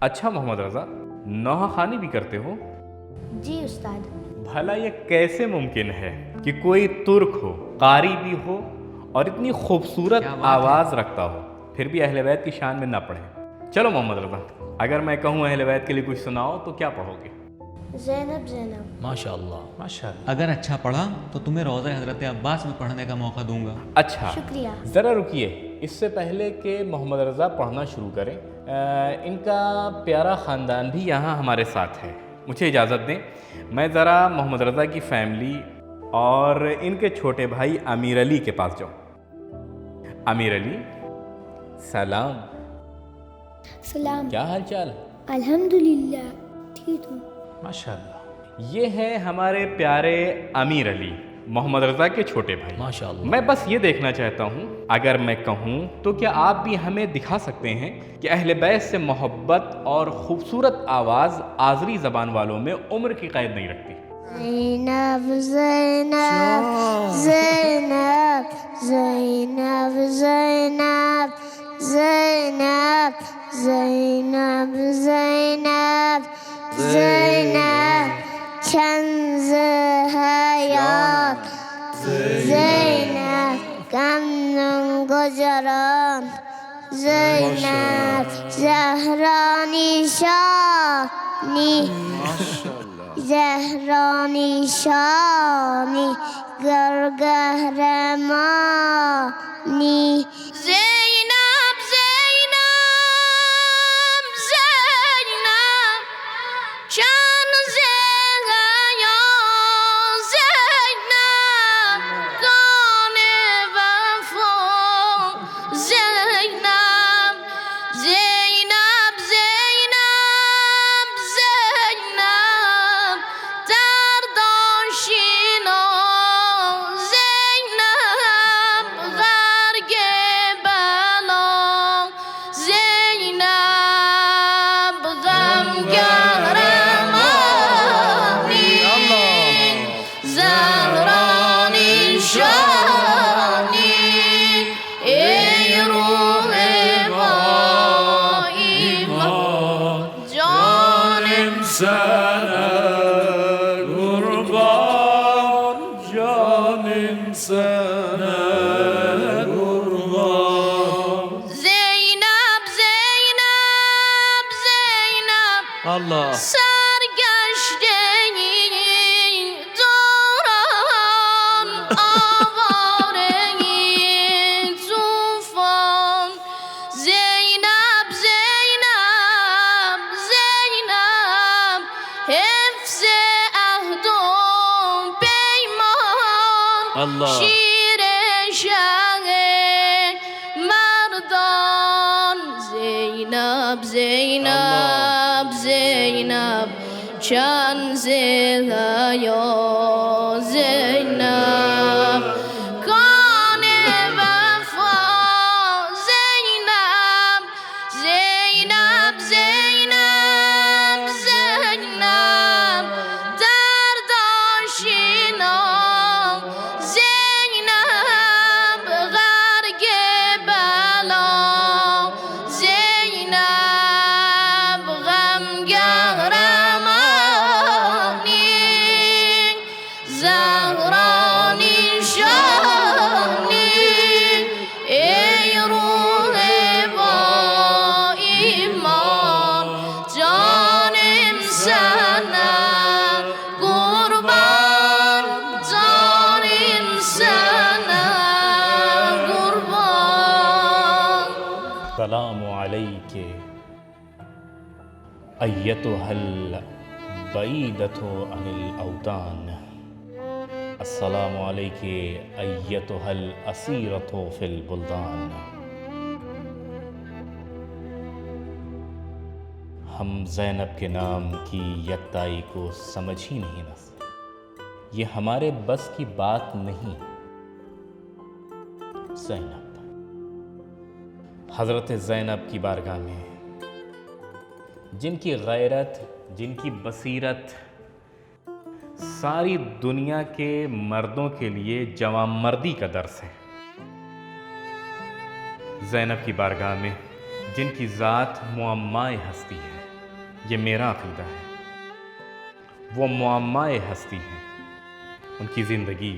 अच्छा मोहम्मद रज़ा, नौहाखानी भी करते हो? जी उस्ताद। भला ये कैसे मुमकिन है कि कोई तुर्क हो, कारी भी हो और इतनी खूबसूरत आवाज़ रखता हो, फिर भी अहले बैत की शान में ना पढ़े? चलो मोहम्मद रज़ा, अगर मैं कहूँ अहले बैत के लिए कुछ सुनाओ तो क्या पढ़ोगे? ज़ैनब ज़ैनब। माशाअल्लाह। माशाअल्लाह। अगर अच्छा पढ़ा तो तुम्हें रोज़ा हज़रत अब्बास में पढ़ने का मौका दूंगा। अच्छा, शुक्रिया। ज़रा रुकिए, इससे पहले कि मोहम्मद रज़ा पढ़ना शुरू करें, इनका प्यारा ख़ानदान भी यहाँ हमारे साथ है। मुझे इजाज़त दें, मैं ज़रा मोहम्मद रज़ा की फ़ैमिली और इनके छोटे भाई आमिर अली के पास जाऊँ। आमिर अली, सलाम। सलाम। क्या हाल चाल? अल्हम्दुलिल्लाह ठीक हूँ। माशाअल्लाह। ये हैं हमारे प्यारे आमिर अली, मोहम्मद रज़ा के छोटे भाई। माशाअल्लाह। मैं बस ये देखना चाहता हूँ, अगर मैं कहूँ तो क्या आप भी हमें दिखा सकते हैं कि अहले बैत से मोहब्बत और ख़ूबसूरत आवाज़ आज़री ज़बान वालों में उम्र की क़ैद नहीं रखती? ज़ैनब ज़ैनब ज़ैनब ज़ैनब ज़ैनब ज़ैनब ज़ैनब ज़ैनब ज़ैनब कंज़ हयात ज़ैनब कम्ज़ गुजरान ज़ैनब ज़हरा निशानी ज़हरा निशानी गरगहरमानी ज़ैनब ज़ैनब ज़ैनब शान ज़ेग़या ज़ैनब गाने वफ़ा ज़ैनब ज़ैनब ज़ैनब ज़ैनब दर्दाशिना ज़ैनब ग़र्क़े बला ज़ैनब ग़मगरमानी ज़हरा निशानी ey ruh-e ba iman canim Sana kurban, canım sana kurban. Zeynep Zeynep Zeynep Allah. Sergeçtiğin doğran avareyi tufan Zeynep Zeynep Zeynep Hepsi ahdum peyman Allah. Şire şahı merdan Zeynep Zeynep Zeynep Can zehaya Zeynep Kane vefa Zeynep Zeynep Zeynep Zeynep Derdaşina Zeynep Gərqe bela Zeynep Qəmgəhrəmani Zəhra nişani Ey ruh-e ba iman Canim sana kurban Canim sana kurban सलाम अलैके अय्यतुहल बईदतु अनिल औतान अस्सलामु अलैके अय्यतुहल असीरतु fill बुल्दान। हम ज़ैनब के नाम की यकताई को समझ ही नहीं ना, ये हमारे बस की बात नहीं। ज़ैनब, हज़रत ज़ैनब की बारगाह में जिनकी गैरत, जिनकी बसीरत सारी दुनिया के मर्दों के लिए जवामर्दी का दर्स है। ज़ैनब की बारगाह में जिनकी ज़ात मुअम्माए हस्ती है, ये मेरा अक़ीदा है। वो मुअम्माए हस्ती हैं, उनकी ज़िंदगी,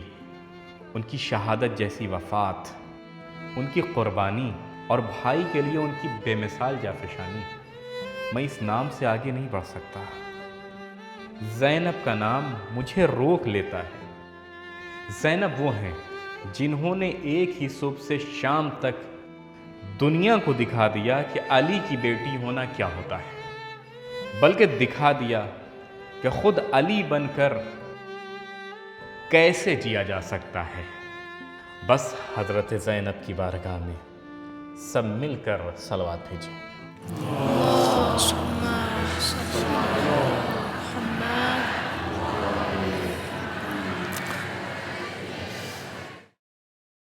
उनकी शहादत जैसी वफ़ात, उनकी क़ुरबानी और भाई के लिए उनकी बेमिसाल जाफ़शानी, मैं इस नाम से आगे नहीं बढ़ सकता। ज़ैनब का नाम मुझे रोक लेता है। ज़ैनब वो हैं जिन्होंने एक ही सुबह से शाम तक दुनिया को दिखा दिया कि अली की बेटी होना क्या होता है, बल्कि दिखा दिया कि खुद अली बनकर कैसे जिया जा सकता है। बस हज़रत ज़ैनब की बारगाह में सब मिलकर सलवात भेजें।